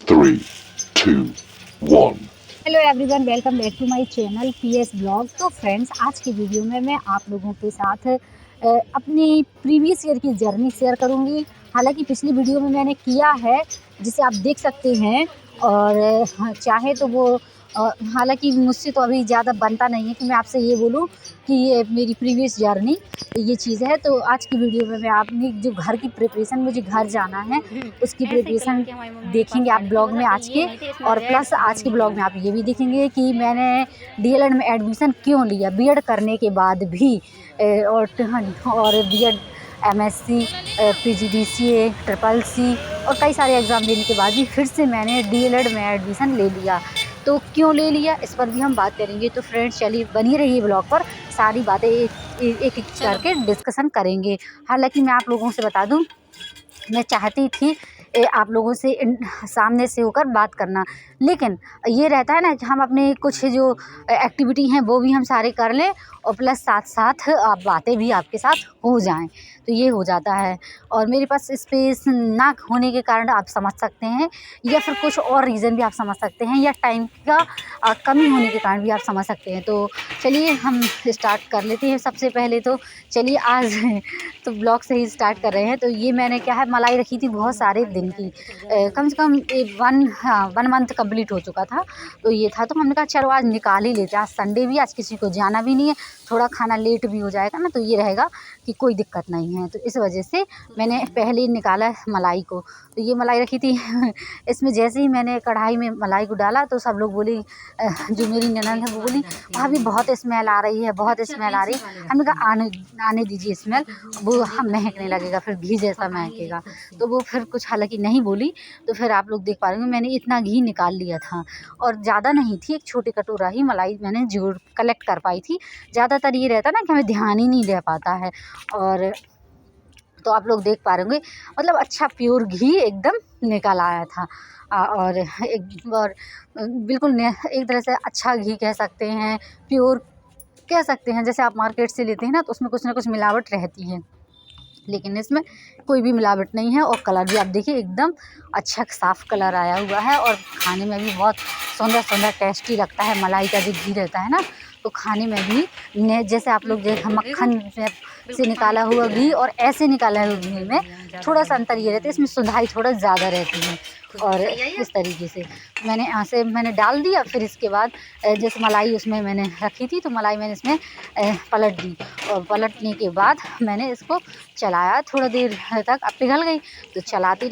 3, 2, 1. Hello everyone, welcome back to my channel PS blog. तो friends, आज की video में मैं आप लोगों के साथ अपनी प्रीवियस ईयर की जर्नी शेयर करूंगी। हालांकि पिछली वीडियो में मैंने किया है, जिसे आप देख सकते हैं। और चाहे तो वो हालांकि मुझसे तो अभी ज़्यादा बनता नहीं है कि मैं आपसे ये बोलूं कि ये मेरी प्रीवियस जर्नी ये चीज़ है। तो आज की वीडियो में मैं अपनी जो घर की प्रिपरेशन, मुझे घर जाना है उसकी प्रिपरेशन देखेंगे आप ब्लॉग में आज के। और प्लस आज के ब्लॉग में आप ये भी देखेंगे कि मैंने डीएलएड में एडमिशन क्यों लिया, बीएड करने के बाद भी। और BEd, MSc, PGDCA, triple C और कई सारे एग्ज़ाम देने के बाद भी फिर से मैंने डीएलएड में एडमिशन ले लिया। तो क्यों ले लिया, इस पर भी हम बात करेंगे। तो फ्रेंड्स, चलिए बनी रहिए ब्लॉग पर, सारी बातें एक करके डिस्कशन करेंगे। हालांकि मैं आप लोगों से बता दूं, मैं चाहती थी आप लोगों से सामने से होकर बात करना, लेकिन ये रहता है ना कि हम अपने कुछ जो एक्टिविटी हैं वो भी हम सारे कर लें और प्लस साथ साथ आप बातें भी आपके साथ हो जाएं, तो ये हो जाता है। और मेरे पास स्पेस ना होने के कारण आप समझ सकते हैं, या फिर कुछ और रीज़न भी आप समझ सकते हैं, या टाइम का कमी होने के कारण भी आप समझ सकते हैं। तो चलिए हम स्टार्ट कर लेते हैं। सबसे पहले तो चलिए आज तो ब्लॉग से ही स्टार्ट कर रहे हैं। तो ये मैंने क्या है, मलाई रखी थी बहुत सारे दिन की, कम से कम वन मंथ कंप्लीट हो चुका था। तो ये था, तो हमने कहा चलो आज निकाल ही लेते हैं। आज संडे भी, आज किसी को जाना भी नहीं है, थोड़ा खाना लेट भी हो जाएगा ना, तो ये रहेगा कि कोई दिक्कत नहीं है। तो इस वजह से मैंने पहले ही निकाला मलाई को। तो ये मलाई रखी थी इसमें जैसे ही मैंने कढ़ाई में मलाई को डाला तो सब लोग बोले, जो मेरी ननद है वो बोली, भाभी बहुत स्मेल आ रही है, बहुत स्मेल आ रही है। हमने कहा आने दीजिए स्मेल, वो हम महकने लगेगा, फिर घी जैसा महकेगा। तो वो फिर कुछ हालांकि नहीं बोली। तो फिर आप लोग देख पा रहे होंगे मैंने इतना घी निकाल लिया था, और ज़्यादा नहीं थी, एक छोटी कटोरा ही मलाई मैंने जोड़ कलेक्ट कर पाई थी। ज़्यादातर ये रहता ना कि हमें ध्यान ही नहीं रह पाता है। और तो आप लोग देख पा रहे होंगे, मतलब अच्छा प्योर घी एकदम निकल आया था। और बिल्कुल एक तरह से अच्छा घी कह सकते हैं, प्योर कह सकते हैं। जैसे आप मार्केट से लेते हैं ना, तो उसमें कुछ ना कुछ मिलावट रहती है, लेकिन इसमें कोई भी मिलावट नहीं है। और कलर भी आप देखिए एकदम अच्छा साफ़ कलर आया हुआ है, और खाने में भी बहुत सुंदर सुंदर टेस्टी लगता है। मलाई का जो घी रहता है ना, तो खाने में भी जैसे आप लोग जैसे मक्खन से निकाला हुआ घी और ऐसे निकाला हुआ घी में थोड़ा सा अंतर ये रहता है, इसमें सुधाई थोड़ा ज़्यादा रहती है। और इस तरीके से मैंने डाल दिया। फिर इसके बाद जैसे मलाई उसमें मैंने रखी थी, तो मलाई मैंने इसमें पलट दी। और पलटने के बाद मैंने इसको चलाया थोड़ा देर तक, अब पिघल गई। तो चलाते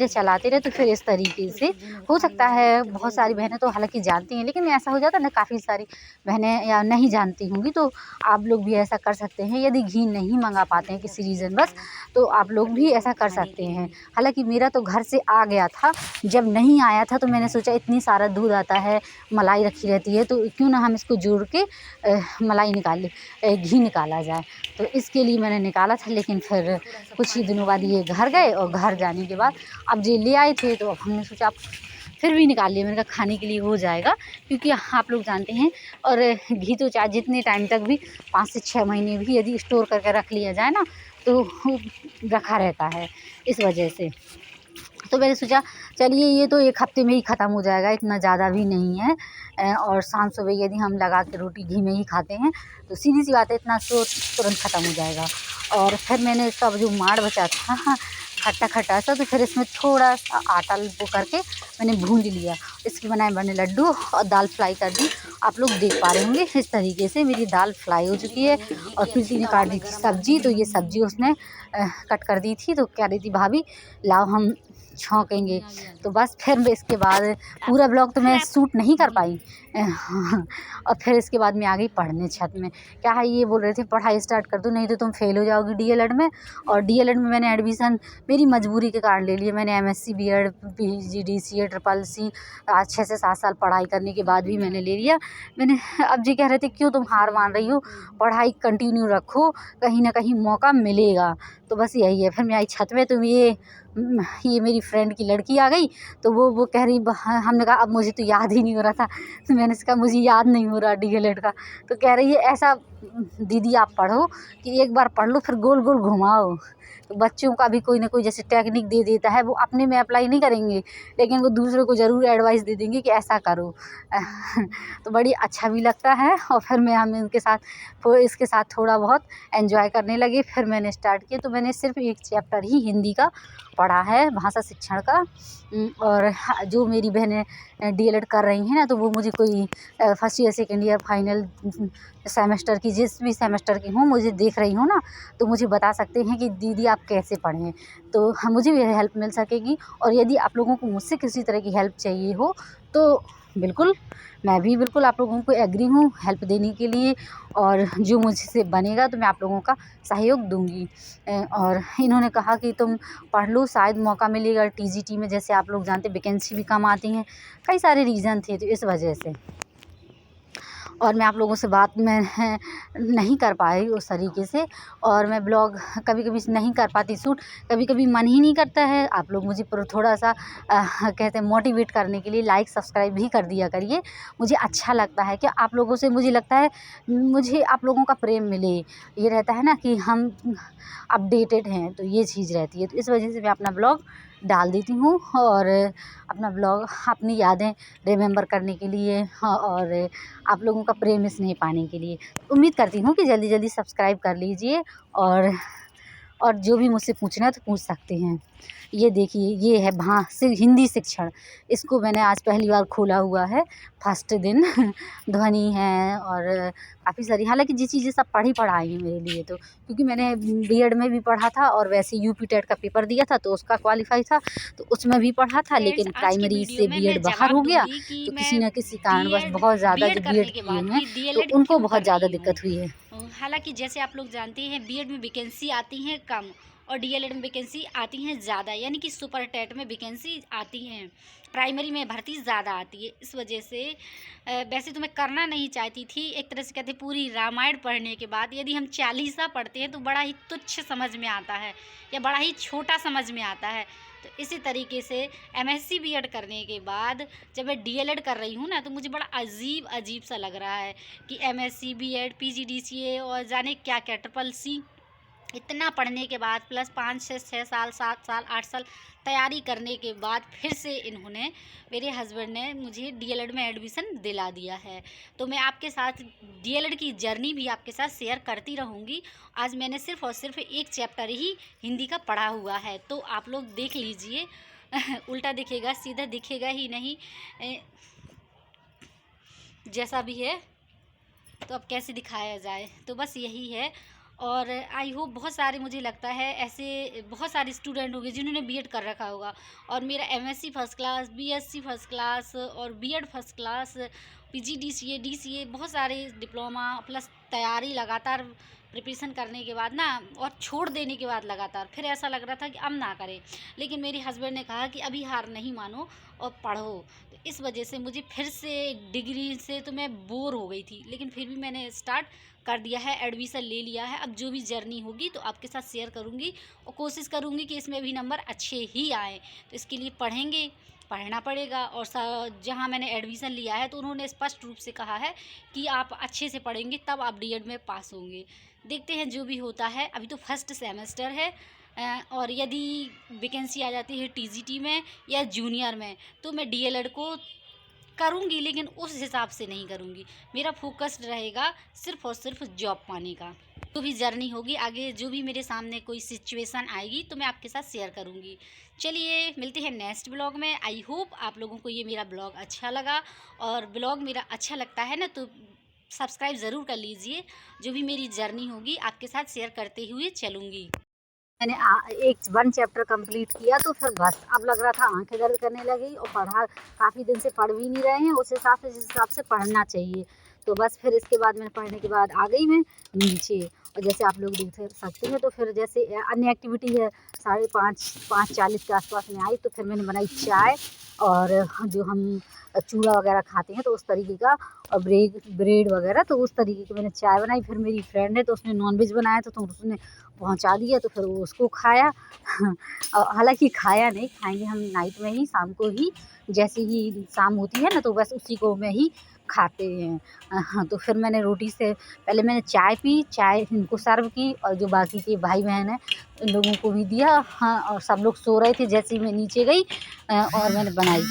रहे तो फिर इस तरीके से हो सकता है। बहुत सारी बहनें तो हालांकि जानती हैं, लेकिन ऐसा हो जाता है ना, काफ़ी सारी बहनें या नहीं जानती होंगी। तो आप लोग भी ऐसा कर सकते हैं, यदि घी नहीं मंगा पाते हैं किसी रीज़न बस, तो आप लोग भी ऐसा कर सकते हैं। हालांकि मेरा तो घर से आ गया था, जब नहीं आया था तो मैंने सोचा इतनी सारा दूध आता है, मलाई रखी रहती है, तो क्यों ना हम इसको जोड़ के मलाई घी निकाला जाए। तो इसके लिए मैंने निकाला था। लेकिन फिर कुछ ही दिनों बाद ये घर गए, और घर जाने के बाद अब ये ले आए थे, तो अब हमने सोचा अब फिर भी निकाल लिया। मैंने कहा खाने के लिए हो जाएगा, क्योंकि आप लोग जानते हैं। और घी तो चाहे जितने टाइम तक भी, 5 से 6 महीने भी यदि स्टोर करके रख लिया जाए ना, तो रखा रहता है। इस वजह से तो मैंने सोचा चलिए ये तो 1 हफ्ते में ही ख़त्म हो जाएगा, इतना ज़्यादा भी नहीं है। और शाम सुबह यदि हम लगा के रोटी घी में ही खाते हैं, तो सीधी सी बात है, इतना तो तुरंत ख़त्म हो जाएगा। और फिर मैंने इसका जो माड़ बचा था खट्टा खट्टा सा, तो फिर इसमें थोड़ा सा आटा वो करके मैंने भून लिया। इसके बनाए बने लड्डू और दाल फ्राई कर दी। आप लोग देख पा रहे होंगे इस तरीके से मेरी दाल फ्राई हो चुकी है। और प्रीति ने काट दी थी सब्जी, तो ये सब्जी उसने कट कर दी थी। तो कह रही थी भाभी लाओ हम छौंकेंगे। तो बस फिर मैं इसके बाद पूरा ब्लॉग तो मैं शूट नहीं कर पाई। और फिर इसके बाद मैं आ गई पढ़ने छत में। क्या है, ये बोल रहे थे पढ़ाई स्टार्ट कर दो, नहीं तो तुम फेल हो जाओगी डीएलएड में। और डीएलएड में मैंने एडमिशन मेरी मजबूरी के कारण ले लिया। मैंने MSc, BEd, PGDCA, triple C आज 6 से 7 साल पढ़ाई करने के बाद भी मैंने ले लिया। मैंने अब जी कह रहे थे क्यों तुम हार मान रही हो, पढ़ाई कंटिन्यू रखो, कहीं ना कहीं मौका मिलेगा। तो बस यही है। फिर मैं आई छत में, तो ये मेरी फ्रेंड की लड़की आ गई। तो वो कह रही, हमने कहा अब मुझे तो याद ही नहीं हो रहा था। तो मैंने कहा मुझे याद नहीं हो रहा डीएलएड का। तो कह रही है ऐसा दीदी आप पढ़ो कि एक बार पढ़ लो फिर गोल गोल घुमाओ। तो बच्चों का भी कोई ना कोई जैसे टेक्निक दे देता है, वो अपने में अप्लाई नहीं करेंगे लेकिन वो दूसरों को ज़रूर एडवाइस दे देंगे कि ऐसा करो। तो बड़ी अच्छा भी लगता है और फिर मैं हम इनके साथ इसके साथ थोड़ा बहुत एंजॉय करने लगे। फिर मैंने स्टार्ट किया, तो मैंने सिर्फ एक चैप्टर ही हिंदी का पढ़ा है, भाषा शिक्षण का। और जो मेरी बहनें डीएलएड कर रही हैं ना, तो वो मुझे कोई first year second year final semester की, जिस भी सेमेस्टर की हूँ, मुझे देख रही हूँ ना, तो मुझे बता सकते हैं कि दीदी आप कैसे पढ़ें, तो मुझे भी हेल्प मिल सकेगी। और यदि आप लोगों को मुझसे किसी तरह की हेल्प चाहिए हो तो बिल्कुल, मैं भी बिल्कुल आप लोगों को एग्री हूँ हेल्प देने के लिए, और जो मुझसे बनेगा तो मैं आप लोगों का सहयोग दूंगी। और इन्होंने कहा कि तुम पढ़ लो, शायद मौका मिलेगा टीजीटी में, जैसे आप लोग जानते वैकेंसी भी कम आती हैं, कई सारे रीज़न थे तो इस वजह से। और मैं आप लोगों से बात मैं नहीं कर पाई उस तरीके से, और मैं ब्लॉग कभी कभी नहीं कर पाती शूट, कभी कभी मन ही नहीं करता है। आप लोग मुझे थोड़ा सा कहते हैं मोटिवेट करने के लिए लाइक सब्सक्राइब भी कर दिया करिए, मुझे अच्छा लगता है कि आप लोगों से, मुझे लगता है मुझे आप लोगों का प्रेम मिले, ये रहता है ना कि हम अपडेटेड हैं, तो ये चीज़ रहती है। तो इस वजह से मैं अपना ब्लॉग डाल देती हूँ, और अपना ब्लॉग अपनी यादें रिमेंबर करने के लिए, हाँ, और आप लोगों का प्रेम स्नेह पाने के लिए। उम्मीद करती हूँ कि जल्दी जल्दी सब्सक्राइब कर लीजिए, और जो भी मुझसे पूछना है तो पूछ सकते हैं। ये देखिए, ये है हिंदी शिक्षण, इसको मैंने आज पहली बार खोला हुआ है, फर्स्ट दिन। ध्वनि है और काफ़ी सारी, हालांकि जी चीज़ें सब पढ़ाई हैं मेरे लिए, तो क्योंकि मैंने बीएड में भी पढ़ा था और वैसे यूपी टेट का पेपर दिया था तो उसका क्वालिफाई था, तो उसमें भी पढ़ा था, लेकिन प्राइमरी से बीएड बाहर हो गया, तो किसी न किसी कारणवश बहुत ज़्यादा जो बीएड किए हैं तो उनको बहुत ज़्यादा दिक्कत हुई है। हालांकि जैसे आप लोग जानते हैं बीएड में वैकेंसी आती हैं कम और डीएलएड में वैकेंसी आती हैं ज़्यादा, यानी कि सुपर टेट में वैकेंसी आती हैं, प्राइमरी में भर्ती ज़्यादा आती है। इस वजह से वैसे तो मैं करना नहीं चाहती थी, एक तरह से कहते पूरी रामायण पढ़ने के बाद यदि हम 40 पढ़ते हैं तो बड़ा ही तुच्छ समझ में आता है या बड़ा ही छोटा समझ में आता है। तो इसी तरीके से एमएससी बीएड करने के बाद जब मैं डीएलएड कर रही हूँ ना, तो मुझे बड़ा अजीब सा लग रहा है कि एमएससी बीएड पीजीडीसीए और जाने क्या क्या ट्रिपल सी, इतना पढ़ने के बाद प्लस 5 से 6 साल 7 साल 8 साल तैयारी करने के बाद फिर से इन्होंने, मेरे हस्बैंड ने मुझे डीएलएड में एडमिशन दिला दिया है। तो मैं आपके साथ डीएलएड की जर्नी भी आपके साथ शेयर करती रहूँगी। आज मैंने सिर्फ और सिर्फ एक चैप्टर ही हिंदी का पढ़ा हुआ है, तो आप लोग देख लीजिए। उल्टा दिखेगा, सीधा दिखेगा ही नहीं, जैसा भी है तो अब कैसे दिखाया जाए, तो बस यही है। और आई होप बहुत सारे, मुझे लगता है ऐसे बहुत सारे स्टूडेंट होंगे जिन्होंने बीएड कर रखा होगा, और मेरा MSc first class, BSc first class और BEd first class, PGDCA DCA, बहुत सारे डिप्लोमा प्लस तैयारी लगातार प्रिपरेशन करने के बाद ना, और छोड़ देने के बाद लगातार फिर ऐसा लग रहा था कि अब ना करें, लेकिन मेरे हस्बैंड ने कहा कि अभी हार नहीं मानो और पढ़ो। तो इस वजह से मुझे फिर से डिग्री से तो मैं बोर हो गई थी, लेकिन फिर भी मैंने स्टार्ट कर दिया है, एडमिशन ले लिया है। अब जो भी जर्नी होगी तो आपके साथ शेयर करूँगी और कोशिश करूँगी कि इसमें भी नंबर अच्छे ही आए। तो इसके लिए पढ़ेंगे, पढ़ना पड़ेगा। और जहाँ मैंने एडमिशन लिया है तो उन्होंने स्पष्ट रूप से कहा है कि आप अच्छे से पढ़ेंगे तब आप डीएड में पास होंगे। देखते हैं जो भी होता है, अभी तो फर्स्ट सेमेस्टर है, और यदि वैकेंसी आ जाती है टीजीटी में या जूनियर में तो मैं डीएलएड को करूँगी, लेकिन उस हिसाब से नहीं करूँगी। मेरा फोकस रहेगा सिर्फ और सिर्फ जॉब पाने का। जो भी जर्नी होगी आगे, जो भी मेरे सामने कोई सिचुएशन आएगी तो मैं आपके साथ शेयर करूँगी। चलिए मिलते हैं नेक्स्ट ब्लॉग में। आई होप आप लोगों को ये मेरा ब्लॉग अच्छा लगा, और ब्लॉग मेरा अच्छा लगता है ना तो सब्सक्राइब ज़रूर कर लीजिए। जो भी मेरी जर्नी होगी आपके साथ शेयर करते हुए चलूँगी। मैंने एक 1 चैप्टर कंप्लीट किया तो फिर बस अब लग रहा था आंखें दर्द करने लगी, और काफ़ी दिन से पढ़ भी नहीं रहे हैं उस हिसाब से जिस हिसाब से पढ़ना चाहिए। तो बस फिर इसके बाद मैंने पढ़ने के बाद आ गई मैं नीचे, और जैसे आप लोग देख सकते हैं तो फिर जैसे अन्य एक्टिविटी है 5:40 के आसपास में आई, तो फिर मैंने बनाई चाय, और जो हम चूड़ा वगैरह खाते हैं तो उस तरीके का, और ब्रेड वगैरह, तो उस तरीके की मैंने चाय बनाई। फिर मेरी फ्रेंड है तो उसने नॉनवेज बनाया था तो उसने पहुंचा दिया, तो फिर वो उसको खाया। हालांकि खाया नहीं, खाएंगे हम नाइट में ही, शाम को ही, जैसे ही शाम होती है ना तो बस उसी को मैं ही खाते हैं। हाँ, तो फिर मैंने रोटी से पहले मैंने चाय पी, चाय इनको सर्व की और जो बाकी के भाई बहन हैं इन लोगों को भी दिया। हाँ, और सब लोग सो रहे थे जैसे ही मैं नीचे गई और मैंने बनाई।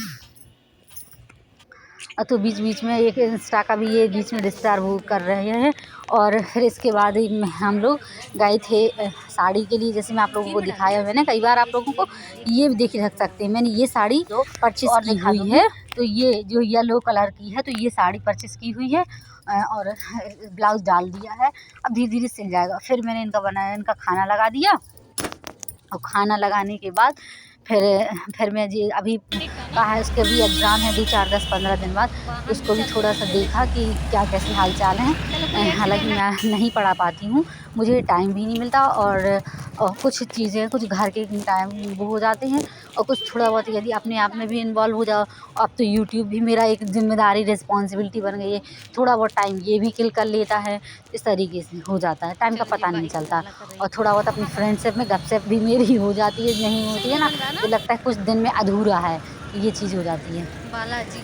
तो बीच बीच में एक इंस्टा का भी ये बीच में डिस्टर्ब कर रहे हैं। और फिर इसके बाद ही हम लोग गए थे साड़ी के लिए, जैसे मैं आप लोगों को दिखाया मैंने कई बार आप लोगों को, ये भी देख सकते हैं। मैंने ये साड़ी परचेस की हुई है, तो ये जो येलो कलर की है, तो ये साड़ी परचेस की हुई है और ब्लाउज डाल दिया है। अब धीरे धीरे सिल जाएगा। फिर मैंने इनका बनाया, इनका खाना लगा दिया और खाना लगाने के बाद फिर मैं जी अभी कहा है उसके भी एग्ज़ाम है 2, 4, 10, 15 दिन बाद, उसको भी थोड़ा सा देखा कि क्या कैसे हाल चाल हैं। हालांकि मैं नहीं पढ़ा पाती हूँ, मुझे टाइम भी नहीं मिलता और कुछ चीज़ें कुछ घर के टाइम वो हो जाते हैं और कुछ थोड़ा बहुत यदि अपने आप में भी इन्वॉल्व हो जाओ। अब तो यूट्यूब भी मेरा एक जिम्मेदारी रिस्पॉन्सिबिलिटी बन गई है, थोड़ा बहुत टाइम ये भी किल कर लेता है। इस तरीके से हो जाता है, टाइम का पता नहीं चलता। और थोड़ा बहुत अपनी फ्रेंडशिप में गपशप भी मेरी हो जाती है, नहीं होती है ना तो लगता है कुछ दिन में अधूरा है, ये चीज़ हो जाती है।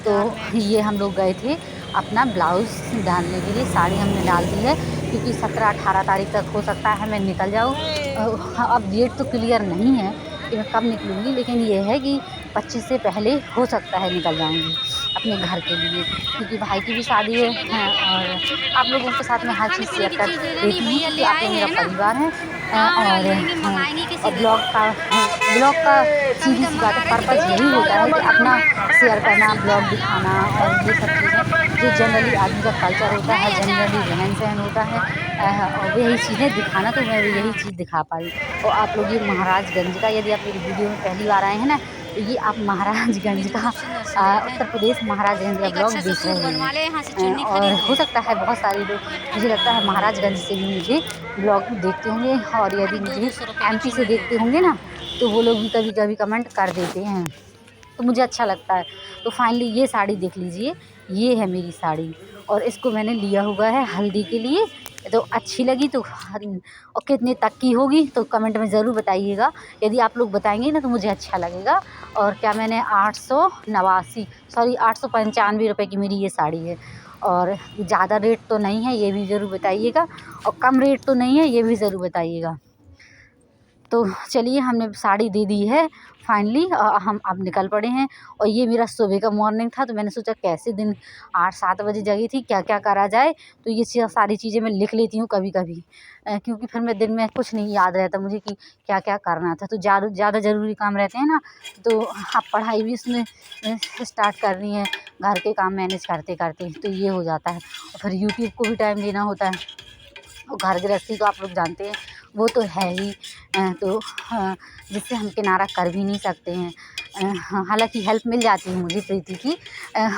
तो ये हम लोग गए थे अपना ब्लाउज़ डालने के लिए, साड़ी हमने डाल दी है क्योंकि 17-18 तारीख तक हो सकता है मैं निकल जाऊँ। अब डेट तो क्लियर नहीं है कि मैं कब निकलूँगी, लेकिन ये है कि 25 से पहले हो सकता है निकल जाऊँगी अपने घर के लिए, क्योंकि भाई की भी शादी है। और आप लोगों के साथ में हर चीज़ शेयर कर देती हूँ कि आप लोग मेरा परिवार है। और ब्लॉग का सीधी सी बात है, पर्पज़ यही होता है कि अपना शेयर करना, ब्लॉग दिखाना और ये सब चीज़ें जो जनरली आदमी का कल्चर होता है, जनरली रहन सहन होता है और यही चीज़ें दिखाना, तो मैं भी यही चीज़ दिखा पाई। और आप लोग ये महाराजगंज का, यदि आप मेरी वीडियो में पहली बार आए हैं ना, तो ये आप महाराजगंज का उत्तर प्रदेश महाराजगंज का ब्लॉग देख रहे हैं। और हो सकता है बहुत सारे लोग, मुझे लगता है महाराजगंज से भी मुझे ब्लॉग देखते होंगे और यदि मुझे एमपी से देखते होंगे ना तो वो लोग भी कभी कभी कमेंट कर देते हैं, तो मुझे अच्छा लगता है। तो फाइनली ये साड़ी देख लीजिए, ये है मेरी साड़ी और इसको मैंने लिया हुआ है हल्दी के लिए। तो अच्छी लगी तो और कितने तक की होगी तो कमेंट में ज़रूर बताइएगा। यदि आप लोग बताएंगे ना तो मुझे अच्छा लगेगा। और क्या मैंने 895 रुपये की मेरी ये साड़ी है और ज़्यादा रेट तो नहीं है, ये भी ज़रूर बताइएगा, और कम रेट तो नहीं है, ये भी ज़रूर बताइएगा। तो चलिए हमने साड़ी दे दी है फाइनली, हम अब निकल पड़े हैं। और ये मेरा सुबह का मॉर्निंग था, तो मैंने सोचा कैसे दिन 8-7 बजे जगी थी, क्या क्या करा जाए, तो ये सारी चीज़ें मैं लिख लेती हूँ कभी कभी, क्योंकि फिर मैं दिन में कुछ नहीं याद रहता मुझे कि क्या क्या करना था। तो ज़्यादा ज़रूरी काम रहते हैं ना, तो अब पढ़ाई भी उसमें स्टार्ट करनी है, घर के काम मैनेज करते करते, तो ये हो जाता है। और फिर यूट्यूब को भी टाइम देना होता है और घर गृहस्थी तो आप लोग जानते हैं वो तो है ही। तो जिससे हम किनारा कर भी नहीं सकते हैं। हालांकि हेल्प मिल जाती है मुझे प्रीति की,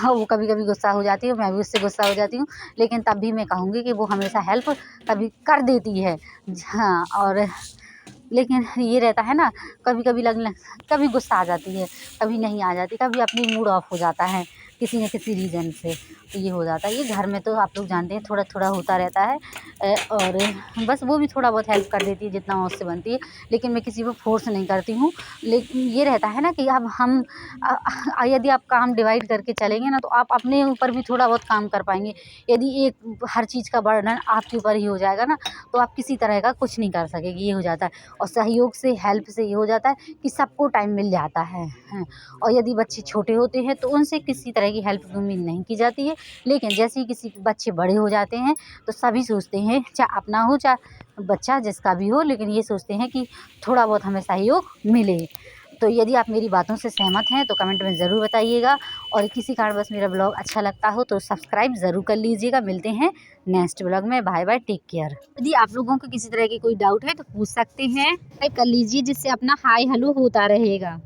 वो कभी कभी गुस्सा हो जाती है, मैं भी उससे गुस्सा हो जाती हूँ, लेकिन तब भी मैं कहूँगी कि वो हमेशा हेल्प कभी कर देती है। हाँ, और लेकिन ये रहता है ना, कभी कभी गुस्सा आ जाती है, कभी नहीं आ जाती, कभी अपनी मूड ऑफ हो जाता है किसी न किसी रीज़न से, तो ये हो जाता है। ये घर में तो आप लोग जानते हैं थोड़ा थोड़ा होता रहता है। और बस वो भी थोड़ा बहुत हेल्प कर देती है जितना उससे बनती है, लेकिन मैं किसी को फोर्स नहीं करती हूँ। लेकिन ये रहता है ना कि अब हम यदि आप काम डिवाइड करके चलेंगे ना तो आप अपने ऊपर भी थोड़ा बहुत काम कर पाएंगे। यदि एक हर चीज़ का बर्डन आपके ऊपर ही हो जाएगा ना तो आप किसी तरह का कुछ नहीं कर सकेंगे, ये हो जाता है। और सहयोग से, हेल्प से ये हो जाता है कि सबको टाइम मिल जाता है। और यदि बच्चे छोटे होते हैं तो उनसे किसी तरह की हेल्प तो उम्मीद नहीं की जाती है, लेकिन जैसे ही किसी बच्चे बड़े हो जाते हैं तो सभी सोचते हैं, चाहे अपना हो चाहे बच्चा जिसका भी हो, लेकिन ये सोचते हैं कि थोड़ा बहुत हमें सहयोग मिले। तो यदि आप मेरी बातों से सहमत हैं तो कमेंट में ज़रूर बताइएगा। और किसी कारणवश मेरा ब्लॉग अच्छा लगता हो तो सब्सक्राइब ज़रूर कर लीजिएगा। मिलते हैं नेक्स्ट ब्लॉग में, बाय बाय, टेक केयर। यदि आप लोगों को किसी तरह की कोई डाउट है तो पूछ सकते हैं, टाइप कर लीजिए, जिससे अपना हाय हेलो होता रहेगा।